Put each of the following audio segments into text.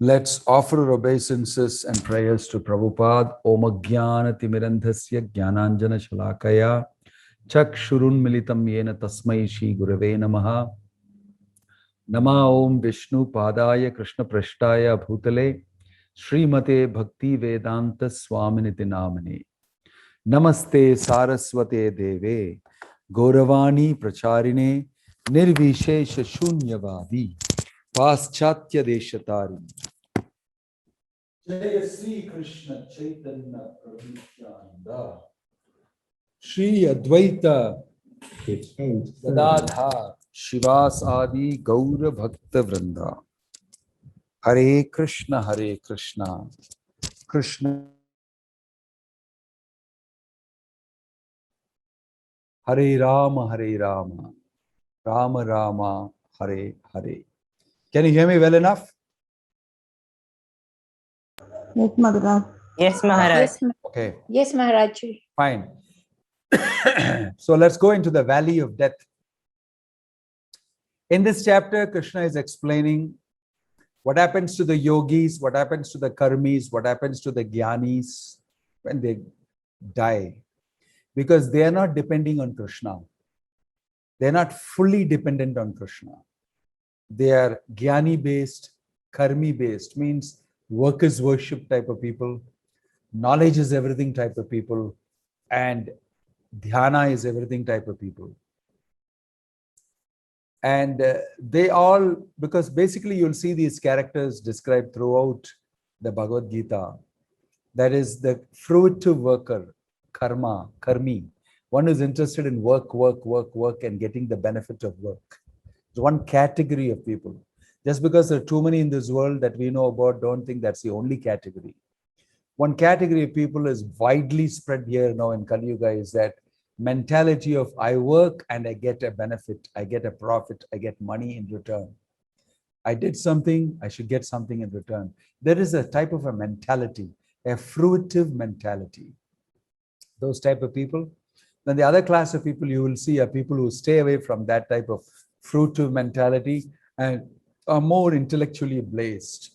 Let's offer obeisances and prayers to Prabhupada. Om Jnana Timirandhasya Jnananjana Shalakaya Chakshurun Militam Yena Tasmai Shri Gurave Namaha. Nama Om Vishnu Padaya Krishna Prashtaya Bhutale Srimate Bhakti Vedanta Swaminiti Namane. Namaste Saraswate Deve Gauravani Pracharine Nirvishesha Shunyavadi Paschatya Deshatari. Jaya Sri Krishna Chaitanya Prabhu Nityananda Shri Advaita Gadadhar Shivas Adi Gaura Bhakta Vrinda. Hare Krishna Krishna Hare Rama Rama Rama Hare Hare. Can you hear me well enough? Yes, Maharaj. Yes, Maharaj. Okay. Yes, Maharaj. Fine. So let's go into the valley of death. In this chapter, Krishna is explaining what happens to the yogis, what happens to the karmis, what happens to the jnanis when they die. Because they are not depending on Krishna. They are not fully dependent on Krishna. They are jnani based, karmi based, means work is worship type of people, knowledge is everything type of people, and dhyana is everything type of people. And they all, because basically you'll see these characters described throughout the Bhagavad Gita. That is the fruitive worker, karma, karmi. One is interested in work, and getting the benefit of work. It's one category of people. Just because there are too many in this world that we know about, don't think that's the only category. One category of people is widely spread here now in Kali Yuga, is that mentality of I work and I get a benefit, I get a profit, I get money in return. I did something, I should get something in return. There is a type of a mentality, a fruitive mentality. Those type of people. Then the other class of people you will see are people who stay away from that type of fruitive mentality and are more intellectually blazed.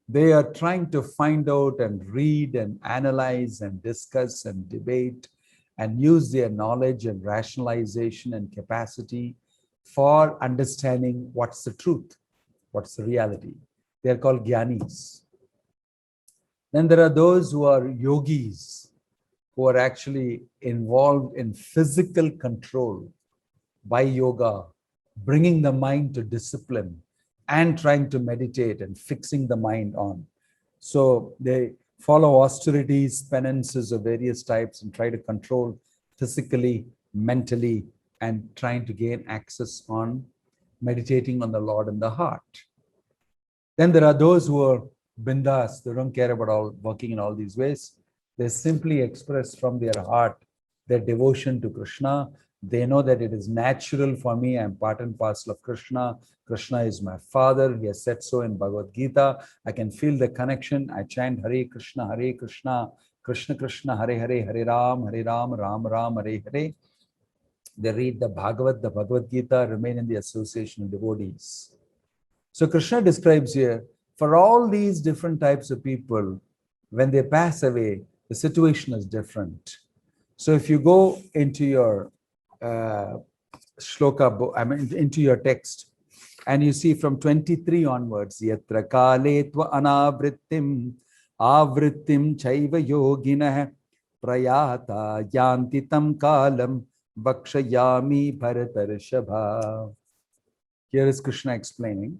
They are trying to find out and read and analyze and discuss and debate and use their knowledge and rationalization and capacity for understanding what's the truth, what's the reality. They are called jnanis. Then there are those who are yogis, who are actually involved in physical control by yoga, bringing the mind to discipline and trying to meditate and fixing the mind on. So they follow austerities, penances of various types and try to control physically, mentally, and trying to gain access on meditating on the Lord in the heart. Then there are those who are bindas, they don't care about all working in all these ways. They simply express from their heart their devotion to Krishna. They know that it is natural for me. I'm part and parcel of Krishna. Krishna is my father. He has said so in Bhagavad Gita. I can feel the connection. I chant Hare Krishna, Krishna Krishna, Hare Hare, Hare Ram, Ram Ram, Hare Hare. They read the Bhagavad Gita, remain in the association of devotees. So Krishna describes here, for all these different types of people, when they pass away, the situation is different. So if you go into your shloka book, into your text, and you see from 23 onwards, yatra kale tva anavrittim avrittim chaiva yoginah prayata yantitam kalam bakshayami bharatarshabha. Here is Krishna explaining.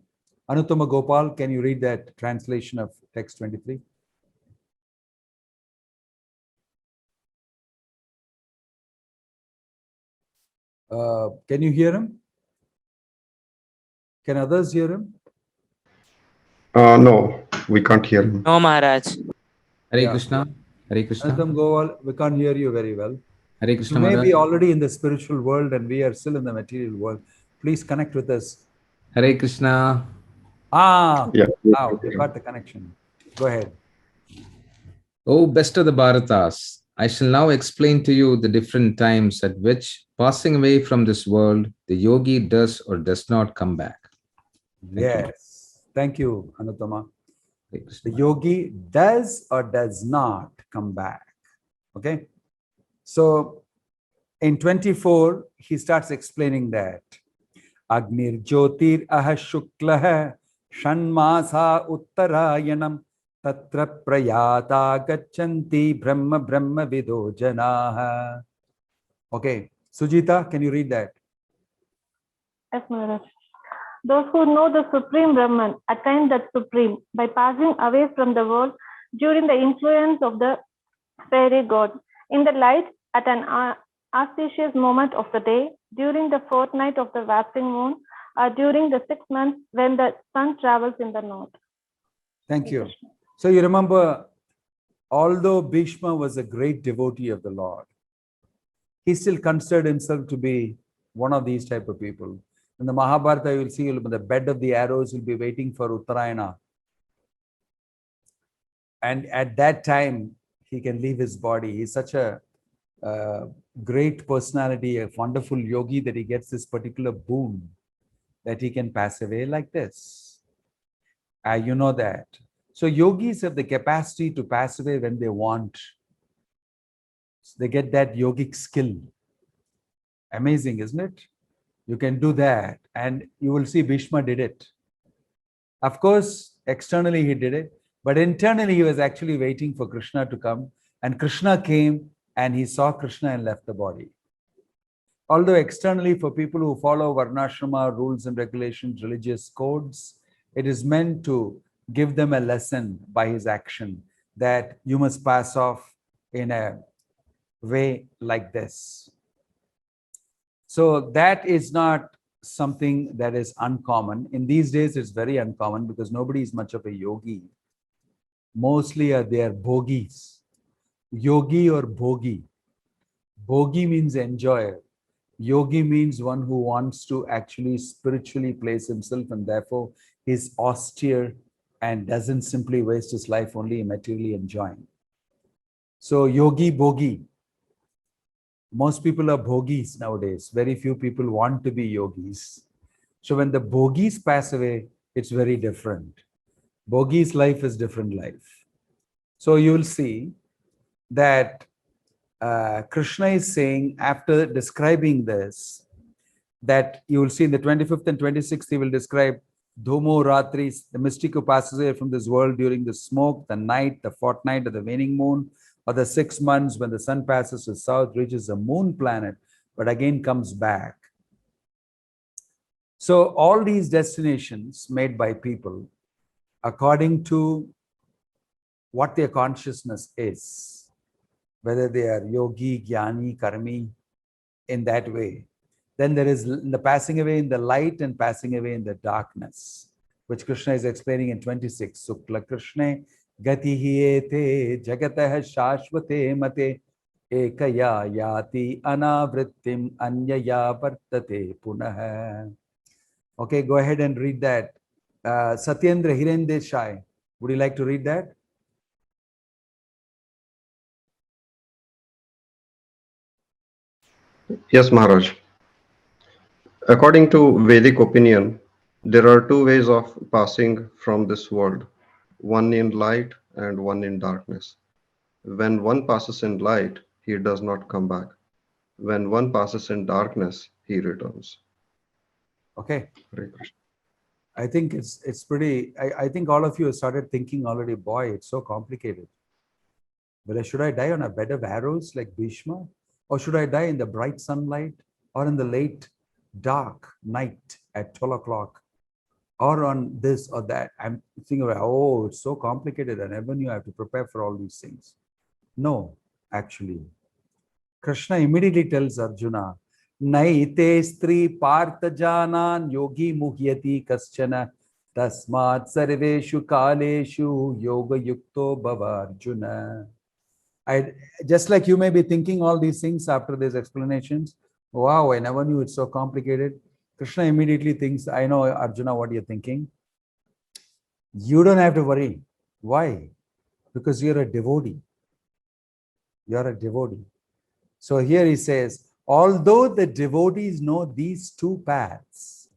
Anuttama Gopal, can you read that translation of text 23? Can you hear him? Can others hear him? No, we can't hear him. No, Maharaj. Hare Krishna. Hare Krishna. Anuttama Gopal, we can't hear you very well. Hare Krishna. You may Maharaj. be already in the spiritual world and we are still in the material world. Please connect with us. Hare Krishna. Yeah. Now we got the connection. Go ahead. O best of the Bharatas, I shall now explain to you the different times at which, passing away from this world, the yogi does or does not come back. Yes. Thank you, Anuttama. The yogi does or does not come back. Okay. So in 24, he starts explaining that. Agnir Jyotir Aha Shuklah Shanmasa Uttarayanam Tatra Prayata Gachanti Brahma Brahma Vido Janaha. Okay. Sujita, can you read that? Yes, Maharaj. Those who know the Supreme Brahman attain that Supreme by passing away from the world during the influence of the fairy god, in the light at an auspicious moment of the day, during the fortnight of the waxing moon, or during the 6 months when the sun travels in the north. Thank you. So you remember, although Bhishma was a great devotee of the Lord, he still considered himself to be one of these type of people. In the Mahabharata, you will see the bed of the arrows will be waiting for Uttarayana. And at that time, he can leave his body. He's such a great personality, a wonderful yogi, that he gets this particular boon that he can pass away like this. You know that. So yogis have the capacity to pass away when they want. They get that yogic skill. Amazing, isn't it? You can do that. And you will see Bhishma did it. Of course, externally he did it, but internally he was actually waiting for Krishna to come. And Krishna came and he saw Krishna and left the body. Although externally, for people who follow Varnashrama rules and regulations, religious codes, it is meant to give them a lesson by his action that you must pass off in a way like this. So that is not something that is uncommon. In these days, it's very uncommon because nobody is much of a yogi. Mostly they are bhogis. Yogi or bhogi. Bhogi means enjoyer. Yogi means one who wants to actually spiritually place himself, and therefore is austere and doesn't simply waste his life only materially enjoying. So yogi, bhogi. Most people are bhogis nowadays. Very few people want to be yogis. So when the bhogis pass away, it's very different. Bhogi's life is different life. So you will see that Krishna is saying, after describing this, that you will see in the 25th and 26th, he will describe Dhomo Ratris, the mystic who passes away from this world during the smoke, the night, the fortnight of the waning moon, or the 6 months when the sun passes to south, reaches the moon planet, but again comes back. So all these destinations made by people, according to what their consciousness is, whether they are yogi, jnani, karmi, in that way. Then there is the passing away in the light and passing away in the darkness, which Krishna is explaining in 26. Sukla Krishna gati hiyete jagatah shashvate mate ekaya yati anavrittim anyaya vartate punah. Okay, go ahead and read that. Satyendra Hirendeshai, would you like to read that? Yes, Maharaj. According to Vedic opinion, there are two ways of passing from this world, one in light and one in darkness. When one passes in light, he does not come back. When one passes in darkness, he returns. Okay. Hare Krishna. I think it's pretty, I think all of you have started thinking already, boy, it's so complicated. But should I die on a bed of arrows like Bhishma? Or should I die in the bright sunlight or in the late dark night at 12 o'clock? Or on this or that? I'm thinking, oh, it's so complicated. I never knew I have to prepare for all these things. No, actually. Krishna immediately tells Arjuna, Naite stri partha janan yogi muhyati kaschana tasmat sarveshu kaleshu yoga yukto bhava Arjuna. Just like you may be thinking all these things after these explanations, wow, I never knew it's so complicated. Krishna immediately thinks, I know, Arjuna, what you're thinking. You don't have to worry. Why? Because you're a devotee. You're a devotee. So here he says, although the devotees know these two paths,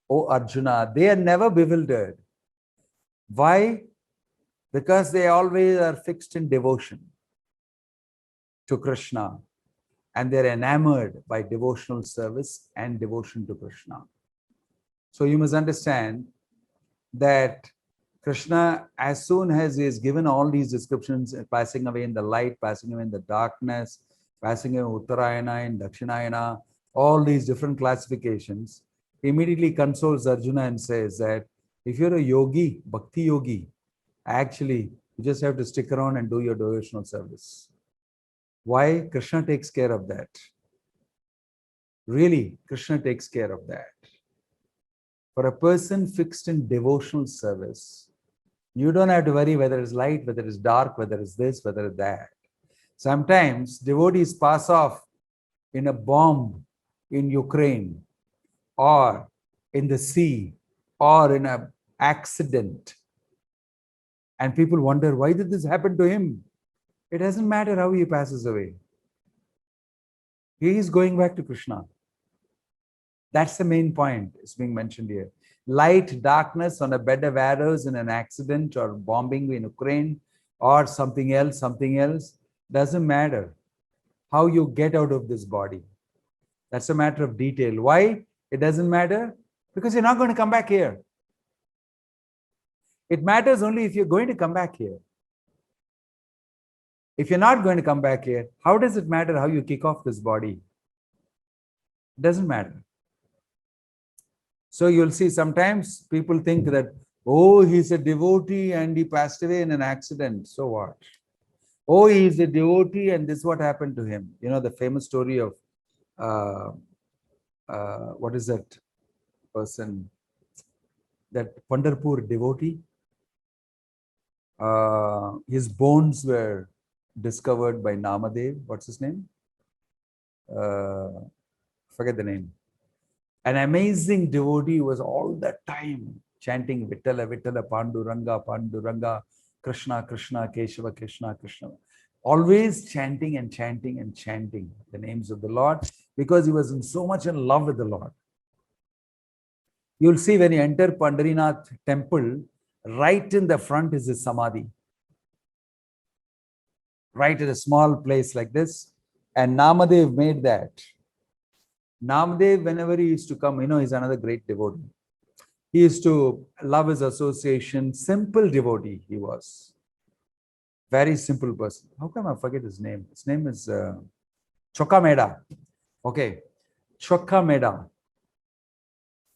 O Arjuna, they are never bewildered. Why? Because they always are fixed in devotion to Krishna, and they're enamored by devotional service and devotion to Krishna. So you must understand that Krishna, as soon as he has given all these descriptions, passing away in the light, passing away in the darkness, passing away in Uttarayana and Dakshinayana, all these different classifications, he immediately consoles Arjuna and says that if you're a yogi, bhakti yogi, actually, you just have to stick around and do your devotional service. Why? Krishna takes care of that. Really, Krishna takes care of that. For a person fixed in devotional service, you don't have to worry whether it's light, whether it's dark, whether it's this, whether it's that. Sometimes devotees pass off in a bomb in Ukraine, or in the sea, or in an accident. And people wonder, why did this happen to him? It doesn't matter how he passes away. He is going back to Krishna. That's the main point is being mentioned here. Light, darkness on a bed of arrows in an accident or bombing in Ukraine or something else, doesn't matter how you get out of this body. That's a matter of detail. Why? It doesn't matter because you're not going to come back here. It matters only if you're going to come back here. If you're not going to come back here, how does it matter how you kick off this body? It doesn't matter. So you'll see sometimes people think that, oh, he's a devotee and he passed away in an accident. So what? Oh, he's a devotee and this is what happened to him. You know, the famous story of, what is that person? That Pandharpur devotee. His bones were discovered by Namadev. What's his name? Forget the name. An amazing devotee was all the time chanting Vittala, Vittala, Panduranga, Panduranga, Krishna, Krishna, Keshava, Krishna, Krishna. Always chanting and chanting and chanting the names of the Lord because he was so much in love with the Lord. You'll see when you enter Pandarinath temple, right in the front is his samadhi. Right at a small place like this. And Namadev made that. Namadev, whenever he used to come, you know, he's another great devotee. He used to love his association, simple devotee he was. Very simple person. How come I forget his name? His name is Chokameda. Okay. Chokameda.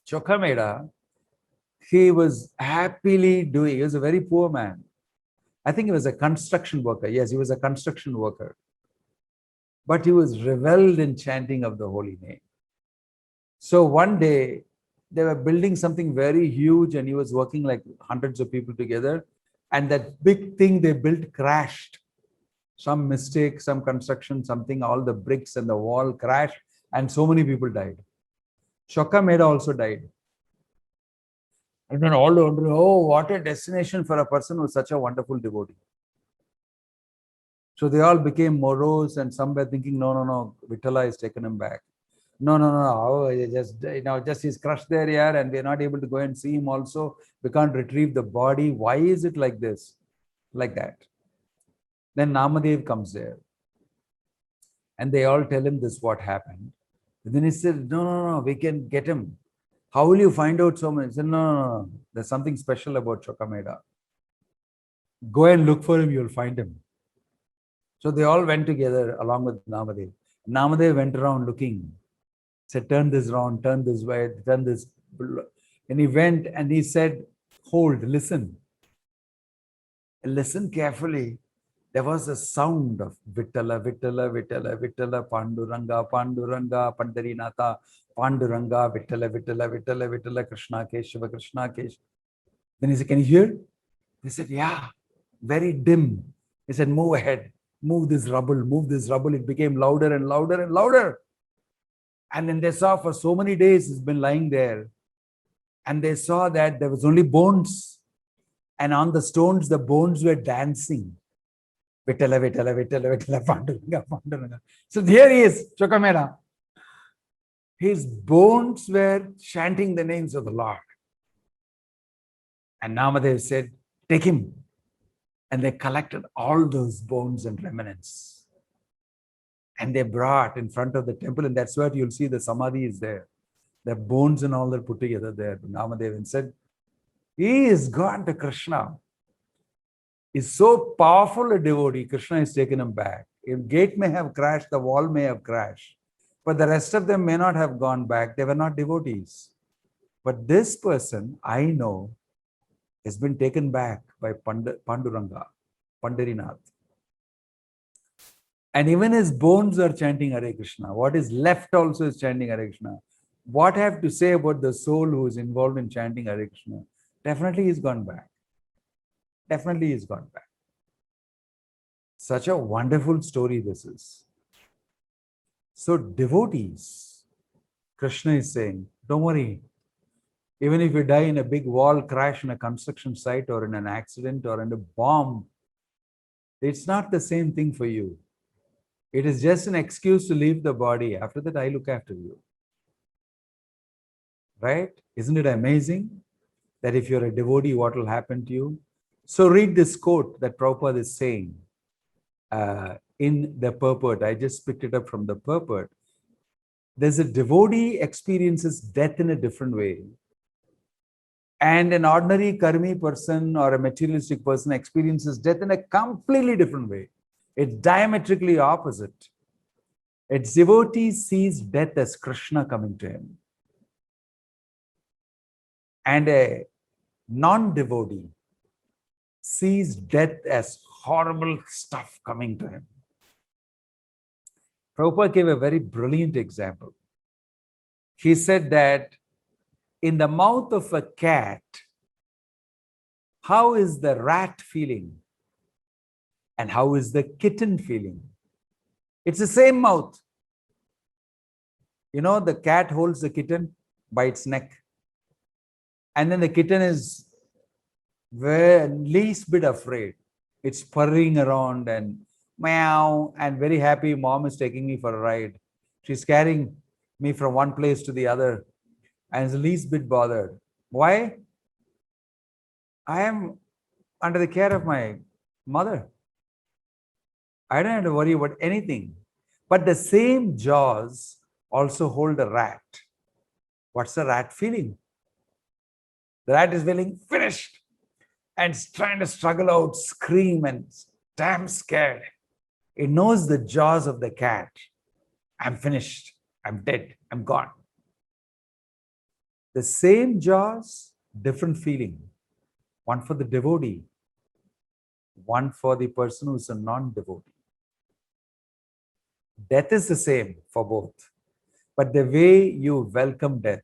Chokameda, he was happily doing, he was a very poor man. I think he was a construction worker. Yes, he was a construction worker. But he was reveled in chanting of the holy name. So one day, they were building something very huge and he was working like hundreds of people together. And that big thing they built crashed. Some mistake, some construction, something, all the bricks and the wall crashed and so many people died. Shokameda also died. And then all wondering, oh, what a destination for a person who is such a wonderful devotee. So they all became morose and some were thinking, no, Vittala has taken him back. No, oh, just he's crushed there here and we're not able to go and see him also. We can't retrieve the body. Why is it like this? Like that. Then Namadev comes there. And they all tell him this what happened. And then he said, no, we can get him. How will you find out so much? He said, no, there's something special about Chokameda. Go and look for him, you'll find him. So they all went together along with Namadev. Namadev went around looking. Said, turn this round, turn this way, turn this. And he went and he said, hold, listen. Listen carefully. There was a sound of Vittala, Vittala, Vittala, Vittala, Panduranga, Panduranga, Pandarinatha, Panduranga, Vittala, Vittala, Vittala, Vittala, Krishna, Keshava, Krishna, Keshava. Then he said, can you hear? They said, yeah, very dim. He said, move ahead, move this rubble, move this rubble. It became louder and louder and louder. And then they saw for so many days it's been lying there. And they saw that there was only bones. And on the stones, the bones were dancing. Vittala, Vittala, Vittala, Vittala, Panduranga, Panduranga. So here he is, Chokameda. His bones were chanting the names of the Lord. And Namadev said, take him. And they collected all those bones and remnants. And they brought in front of the temple, and that's where you'll see the samadhi is there. The bones and all that put together there. Namadevan said, he is gone to Krishna. He's so powerful a devotee, Krishna has taken him back. If gate may have crashed, the wall may have crashed. But the rest of them may not have gone back. They were not devotees. But this person, I know, has been taken back by Panduranga, Pandarinath. And even his bones are chanting Hare Krishna. What is left also is chanting Hare Krishna. What I have to say about the soul who is involved in chanting Hare Krishna? Definitely he's gone back. Definitely he's gone back. Such a wonderful story this is. So devotees, Krishna is saying, don't worry. Even if you die in a big wall crash in a construction site or in an accident or in a bomb, it's not the same thing for you. It is just an excuse to leave the body. After that, I look after you. Right? Isn't it amazing that if you're a devotee, what will happen to you? So read this quote that Prabhupada is saying in the purport. I just picked it up from the purport. There's a devotee experiences death in a different way. And an ordinary karmi person or a materialistic person experiences death in a completely different way. It's diametrically opposite. A devotee sees death as Krishna coming to him. And a non-devotee sees death as horrible stuff coming to him. Prabhupada gave a very brilliant example. He said that in the mouth of a cat, how is the rat feeling? And how is the kitten feeling? It's the same mouth. You know, the cat holds the kitten by its neck. And then the kitten is very least bit afraid. It's purring around and meow and very happy. Mom is taking me for a ride. She's carrying me from one place to the other and is the least bit bothered. Why? I am under the care of my mother. I don't have to worry about anything. But the same jaws also hold a rat. What's the rat feeling? The rat is feeling finished and trying to struggle out, scream and damn scared. It knows the jaws of the cat. I'm finished. I'm dead. I'm gone. The same jaws, different feeling. One for the devotee, one for the person who is a non-devotee. Death is the same for both. But the way you welcome death.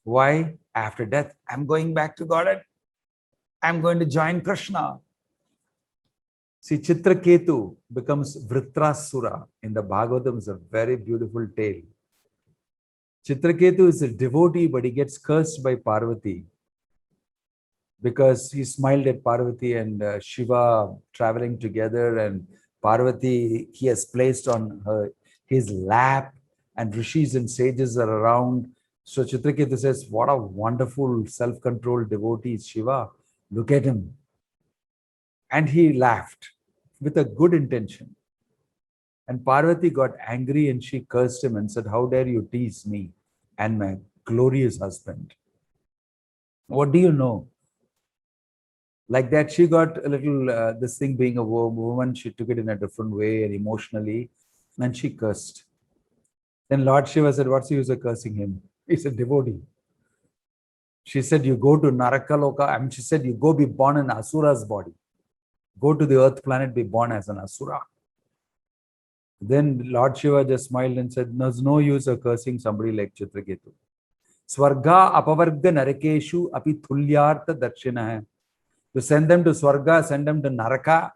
Why? After death, I'm going back to Godhead. I'm going to join Krishna. See, Chitraketu becomes Vritrasura in the Bhagavatam. Is a very beautiful tale. Chitraketu is a devotee, but he gets cursed by Parvati because he smiled at Parvati and Shiva traveling together, and Parvati he has placed on his lap, and rishis and sages are around. So Chitraketu says, what a wonderful self-controlled devotee is Shiva. Look at him. And he laughed with a good intention. And Parvati got angry and she cursed him and said, how dare you tease me and my glorious husband? What do you know? Like that, she got a little, this thing being a woman, she took it in a different way and emotionally, and she cursed. Then Lord Shiva said, what's the use of cursing him? He's a devotee. She said, you go to Narakaloka. I mean, she said, you go be born in Asura's body. Go to the earth planet, be born as an Asura. Then Lord Shiva just smiled and said, there's no use of cursing somebody like Chitraketu. Swarga apavarga narakeshu api thulyartha darshina hai. To send them to Swarga, send them to Naraka,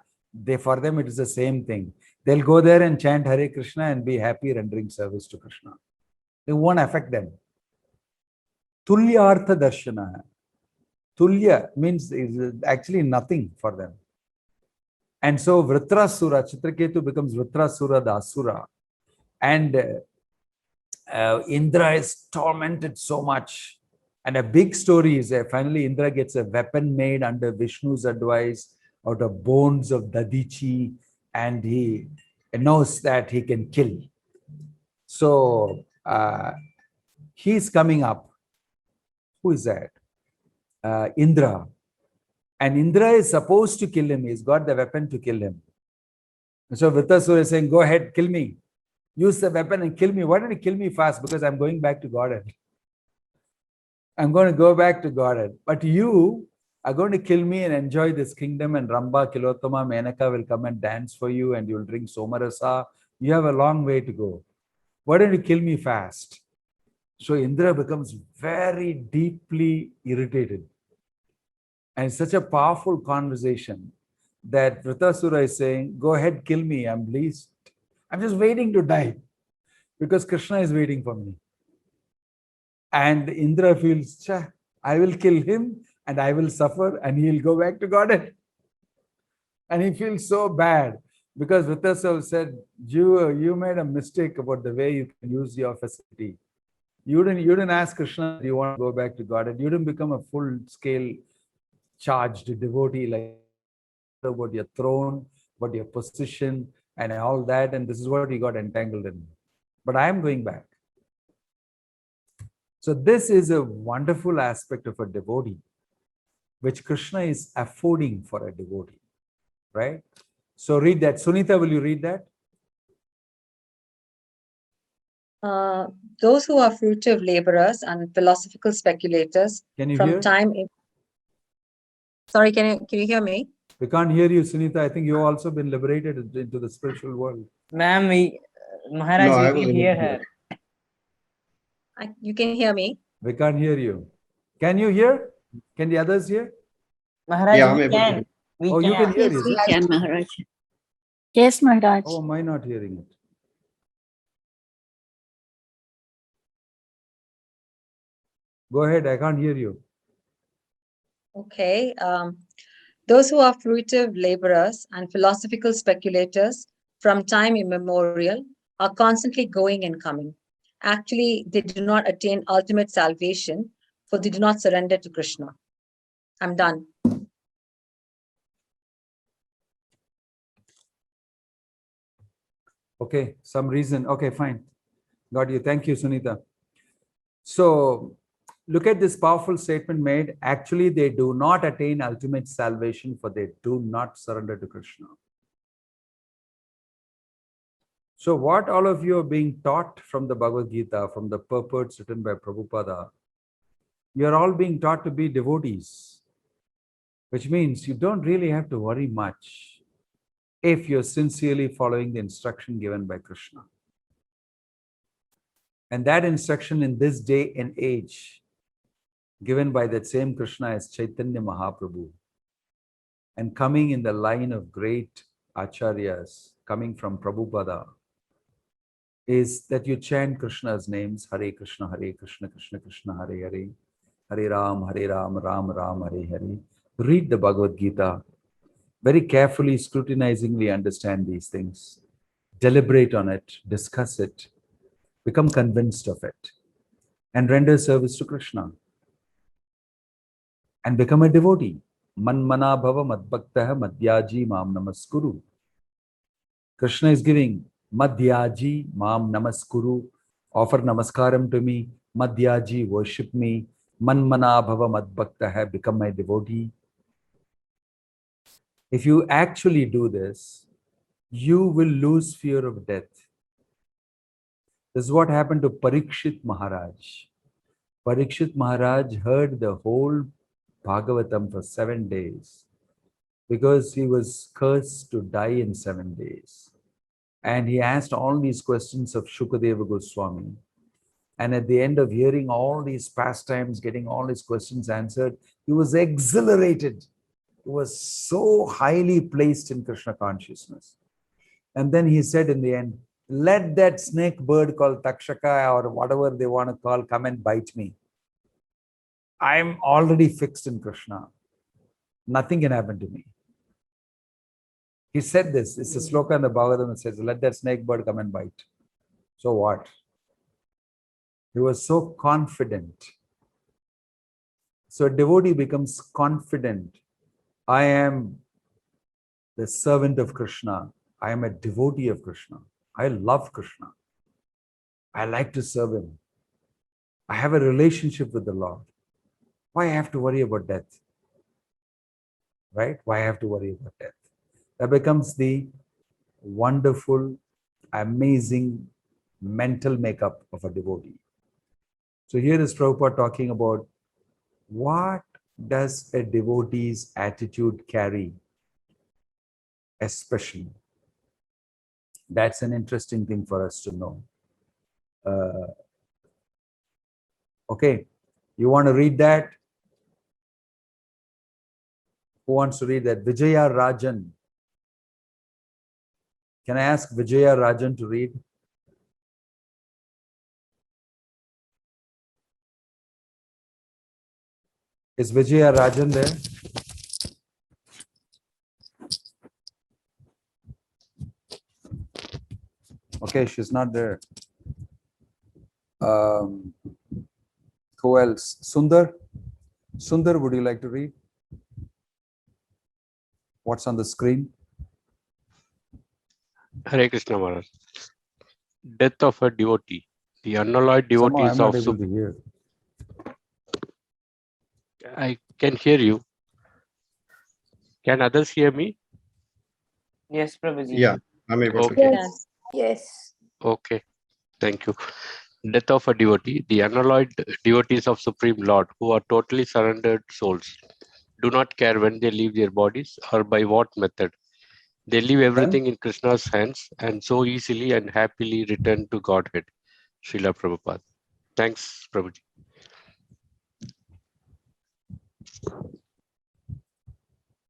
for them it is the same thing. They'll go there and chant Hare Krishna and be happy rendering service to Krishna. It won't affect them. Tulyartha darshana. Tulya means is actually nothing for them. And so Vritrasura, Chitraketu becomes Vritrasura, the Asura. And Indra is tormented so much. And a big story is that finally Indra gets a weapon made under Vishnu's advice. out of bones of Dadichi, and he knows that he can kill. So he's coming up. Who is that? Indra. And Indra is supposed to kill him. He's got the weapon to kill him. So Vritasura is saying, go ahead, kill me. Use the weapon and kill me. Why don't you kill me fast? Because I'm going back to Godhead. I'm going to go back to Godhead. But you are going to kill me and enjoy this kingdom, and Ramba, Kilottama, Menaka will come and dance for you, and you'll drink Somarasa. You have a long way to go. Why don't you kill me fast? So Indra becomes very deeply irritated. And it's such a powerful conversation that Vritasura is saying, go ahead, kill me. I'm pleased. I'm just waiting to die because Krishna is waiting for me. And Indra feels, I will kill him and I will suffer and he'll go back to Godhead. And he feels so bad because Vritasura said, you made a mistake about the way you can use your facility. You didn't ask Krishna, do you want to go back to Godhead? You didn't become a full-scale charged devotee like about your throne, about your position and all that. And this is what he got entangled in. But I am going back. So this is a wonderful aspect of a devotee, which Krishna is affording for a devotee, right? So read that. Sunita, will you read that? Those who are fruitive laborers and philosophical speculators Can you from hear? time. Sorry, can you hear me? We can't hear you, Sunita. I think you've also been liberated into the spiritual world. Ma'am, Maharaj, No, I we was can able hear to her. You can hear me? We can't hear you. Can you hear? Can the others hear? Maharaj, Yeah, I'm we able to. can. We Oh, you can can. hear, Yes, is we it? can, Maharaj. Yes, Maharaj. Oh, am I not hearing it? Go ahead, I can't hear you. Okay. Those who are fruitive laborers and philosophical speculators from time immemorial are constantly going and coming. Actually, they do not attain ultimate salvation, for they do not surrender to Krishna. I'm done. Okay, some reason. Okay, fine. Got you. Thank you, Sunita. So look at this powerful statement made. Actually, they do not attain ultimate salvation, for they do not surrender to Krishna. So what all of you are being taught from the Bhagavad Gita, from the purports written by Prabhupada, you are all being taught to be devotees, which means you don't really have to worry much if you're sincerely following the instruction given by Krishna. And that instruction in this day and age, given by that same Krishna as Chaitanya Mahaprabhu, and coming in the line of great acharyas, coming from Prabhupada, is that you chant Krishna's names, Hare Krishna, Krishna Krishna, Hare Hare, Hare Ram, Ram Ram, Hare Hare. Read the Bhagavad Gita. Very carefully, scrutinizingly understand these things. Deliberate on it, discuss it, become convinced of it, and render service to Krishna. And become a devotee. Manmana bhava madbhaktaha madhyaji mam namaskuru. Krishna is giving madhyaji mam namaskuru. Offer namaskaram to me. Madhyaji, worship me. Manmana bhava madbhaktaha, become my devotee. If you actually do this, you will lose fear of death. This is what happened to Parikshit Maharaj. Parikshit Maharaj heard the whole Bhagavatam for 7 days because he was cursed to die in 7 days. And he asked all these questions of Shukadeva Goswami. And at the end of hearing all these pastimes, getting all his questions answered, he was exhilarated. He was so highly placed in Krishna consciousness. And then he said in the end, let that snake bird called Takshaka or whatever they want to call come and bite me. I'm already fixed in Krishna. Nothing can happen to me. He said this. It's a sloka in the Bhagavatam that says, let that snake bird come and bite. So what? He was so confident. So a devotee becomes confident. I am the servant of Krishna. I am a devotee of Krishna. I love Krishna. I like to serve him. I have a relationship with the Lord. Why I have to worry about death? Right? Why I have to worry about death? That becomes the wonderful, amazing mental makeup of a devotee. So here is Prabhupada talking about what does a devotee's attitude carry, especially. That's an interesting thing for us to know. Okay, you want to read that? Who wants to read that? Vijaya Rajan. Can I ask Vijaya Rajan to read? Is Vijaya Rajan there? Okay, she's not there. Who else? Sundar? Sundar, would you like to read? What's on the screen? Hare Krishna Maharaj. Death of a devotee. The unalloyed Somehow devotees I'm not of able to hear. I can hear you. Can others hear me? Yes, Prabhuji. Yeah, I'm able to Okay. hear. Yes. Yes. Okay. Thank you. Death of a devotee. The unalloyed devotees of Supreme Lord, who are totally surrendered souls, do not care when they leave their bodies or by what method. They leave everything in Krishna's hands and so easily and happily return to Godhead. Srila Prabhupada. Thanks, Prabhuji.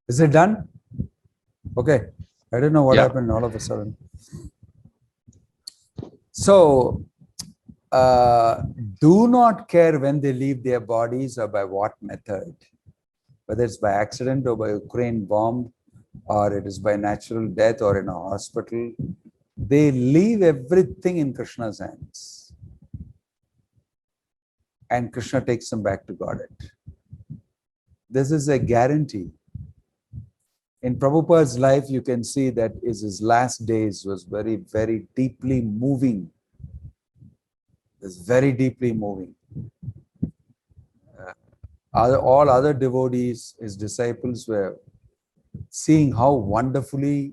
Is it done? Okay. I don't know what Yeah. happened all of a sudden. So, do not care when they leave their bodies or by what method, whether it's by accident or by Ukraine bomb, or it is by natural death or in a hospital. They leave everything in Krishna's hands. And Krishna takes them back to Godhead. This is a guarantee. In Prabhupada's life, you can see that his last days was very, very deeply moving. It's very deeply moving. All other devotees, his disciples, were seeing how wonderfully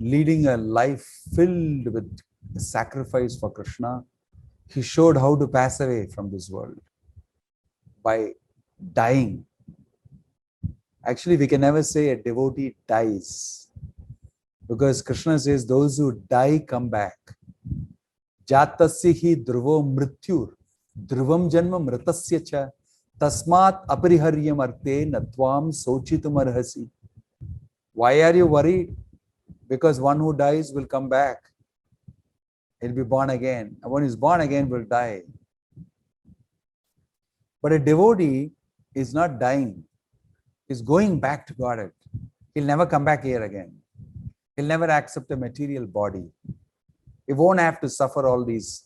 leading a life filled with sacrifice for Krishna, he showed how to pass away from this world by dying. Actually, we can never say a devotee dies, because Krishna says those who die come back. Jatasya hi dhruvo mrityur, dhruvam janma mritasya cha, tasmat apariharyam arte natvam sochitum arhasi. Why are you worried? Because one who dies will come back. He'll be born again. And when he's born again, will die. But a devotee is not dying. He's going back to Godhead. He'll never come back here again. He'll never accept a material body. He won't have to suffer all these,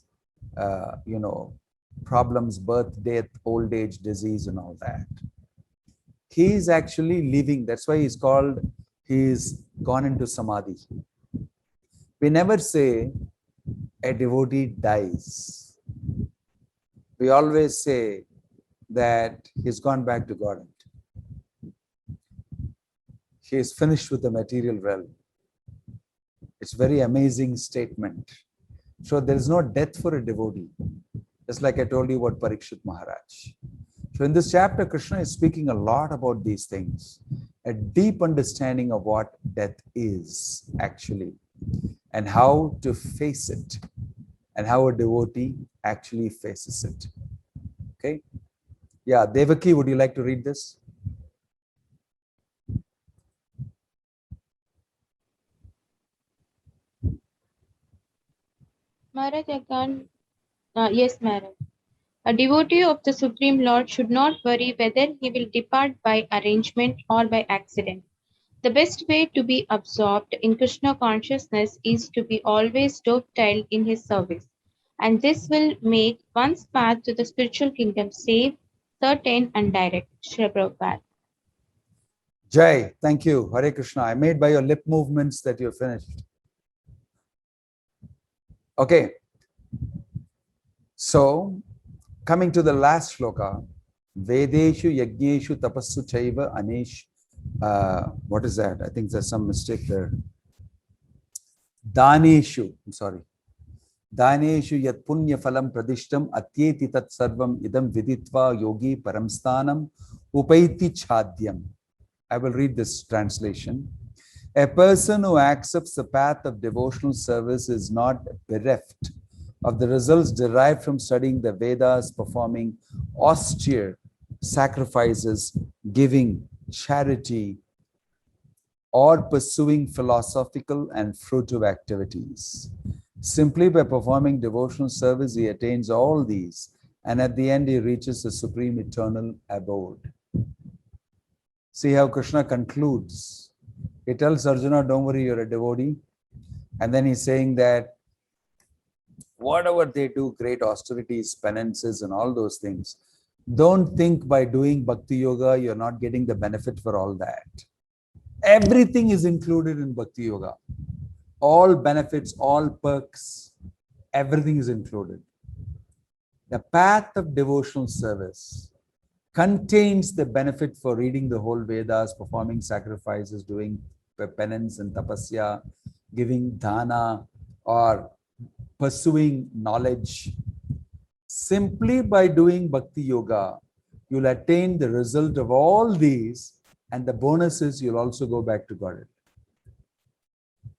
problems, birth, death, old age, disease, and all that. He is actually living. That's why he's gone into samadhi. We never say a devotee dies. We always say that he's gone back to Godhead. He is finished with the material realm. It's a very amazing statement. So there is no death for a devotee. Just like I told you about Parikshit Maharaj. So in this chapter, Krishna is speaking a lot about these things. A deep understanding of what death is actually, and how to face it, and how a devotee actually faces it. Okay? Yeah, Devaki, would you like to read this? Maharaj, I can't. Yes, Maharaj. A devotee of the Supreme Lord should not worry whether he will depart by arrangement or by accident. The best way to be absorbed in Krishna consciousness is to be always dovetailed in his service, and this will make one's path to the spiritual kingdom safe, certain, and direct. Srila Prabhupada. Jai, thank you. Hare Krishna. I made by your lip movements that you're finished. Okay. So, coming to the last shloka, Vedeshu Yajneshu Tapassu Chaiva Anesh. What is that? I think there's some mistake there. Daneshu. I'm sorry. Daneshu Yat Punya Phalam Pradishtam Atyeti Tat Sarvam Idam Viditva Yogi Paramstanam Upaiti Chadyam. I will read this translation. A person who accepts the path of devotional service is not bereft of the results derived from studying the Vedas, performing austere sacrifices, giving charity, or pursuing philosophical and fruitive activities. Simply by performing devotional service, he attains all these, and at the end, he reaches the supreme eternal abode. See how Krishna concludes. He tells Arjuna, don't worry, you're a devotee. And then he's saying that whatever they do, great austerities, penances, and all those things, don't think by doing Bhakti Yoga, you're not getting the benefit for all that. Everything is included in Bhakti Yoga. All benefits, all perks, everything is included. The path of devotional service contains the benefit for reading the whole Vedas, performing sacrifices, doing penance and tapasya, giving dana, or pursuing knowledge. Simply by doing Bhakti Yoga, you'll attain the result of all these, and the bonus is you'll also go back to Godhead.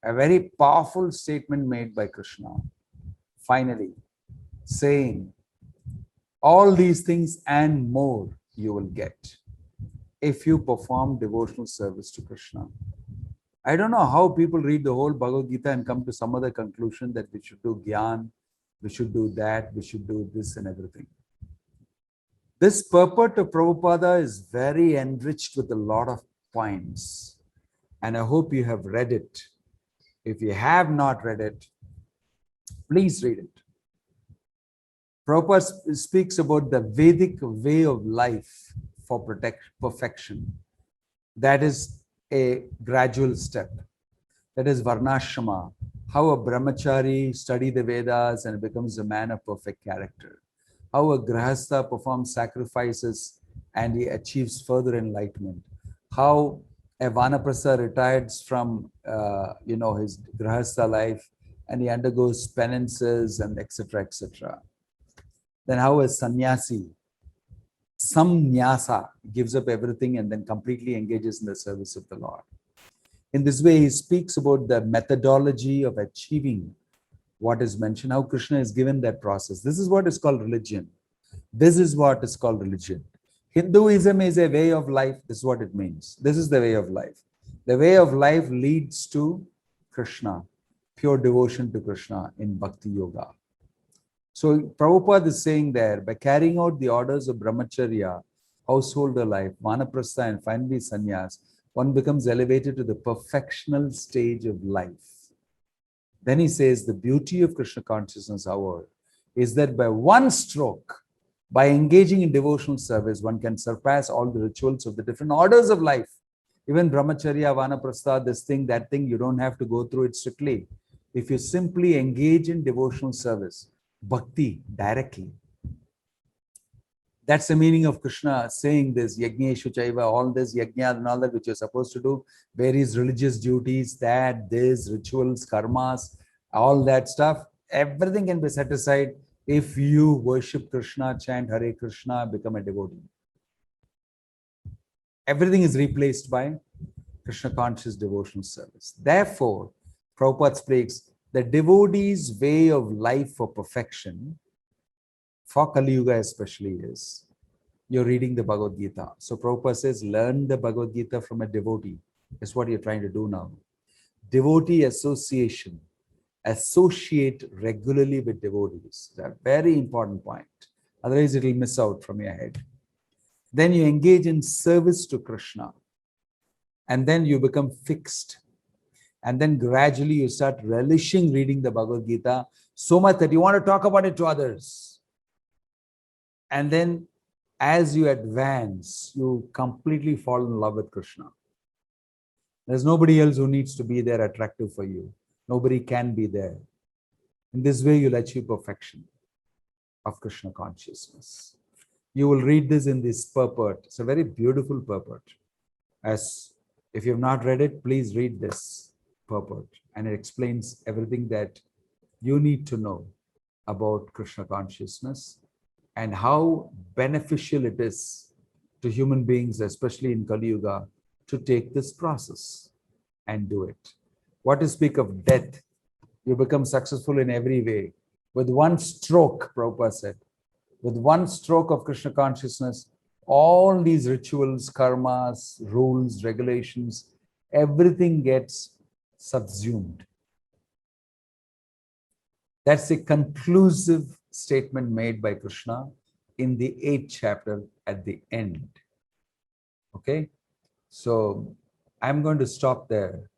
A very powerful statement made by Krishna, finally, saying, all these things and more you will get if you perform devotional service to Krishna. I don't know how people read the whole Bhagavad Gita and come to some other conclusion that we should do Gyan, we should do that, we should do this and everything. This purport of Prabhupada is very enriched with a lot of points, and I hope you have read it. If you have not read it, please read it. Prabhupada speaks about the Vedic way of life for perfection. That is a gradual step. That is Varnashrama, how a brahmachari studies the Vedas and becomes a man of perfect character. How a grahastha performs sacrifices and he achieves further enlightenment. How a vanaprastha retires from his grahastha life and he undergoes penances and etc. etc. Then how a sannyasi, samnyasa, gives up everything and then completely engages in the service of the Lord. In this way, he speaks about the methodology of achieving what is mentioned, how Krishna is given that process. This is what is called religion. This is what is called religion. Hinduism is a way of life. This is what it means. This is the way of life. The way of life leads to Krishna, pure devotion to Krishna in Bhakti Yoga. So Prabhupada is saying there, by carrying out the orders of brahmacharya, householder life, vanaprastha, and finally sannyas, one becomes elevated to the perfectional stage of life. Then he says the beauty of Krishna consciousness, however, is that by one stroke, by engaging in devotional service, one can surpass all the rituals of the different orders of life. Even brahmacharya, vanaprastha, this thing, that thing, you don't have to go through it strictly. If you simply engage in devotional service, bhakti, directly. That's the meaning of Krishna saying this, yajneshu chaiva, all this yajna and all that which you're supposed to do, various religious duties, that, this, rituals, karmas, all that stuff, everything can be set aside if you worship Krishna, chant Hare Krishna, become a devotee. Everything is replaced by Krishna conscious devotional service. Therefore, Prabhupada speaks, the devotee's way of life for perfection, for Kali Yuga especially, is you're reading the Bhagavad Gita. So Prabhupada says, learn the Bhagavad Gita from a devotee. That's what you're trying to do now. Devotee association. Associate regularly with devotees. That's a very important point. Otherwise, it will miss out from your head. Then you engage in service to Krishna. And then you become fixed. And then gradually you start relishing reading the Bhagavad Gita so much that you want to talk about it to others. And then as you advance, you completely fall in love with Krishna. There's nobody else who needs to be there attractive for you. Nobody can be there. In this way, you'll achieve perfection of Krishna consciousness. You will read this in this purport. It's a very beautiful purport. As if you have not read it, please read this purport. And it explains everything that you need to know about Krishna consciousness and how beneficial it is to human beings, especially in Kali Yuga, to take this process and do it. What to speak of death? You become successful in every way. With one stroke, Prabhupada said, with one stroke of Krishna consciousness, all these rituals, karmas, rules, regulations, everything gets subsumed. That's a conclusive statement made by Krishna in the 8th chapter at the end. Okay, so I'm going to stop there.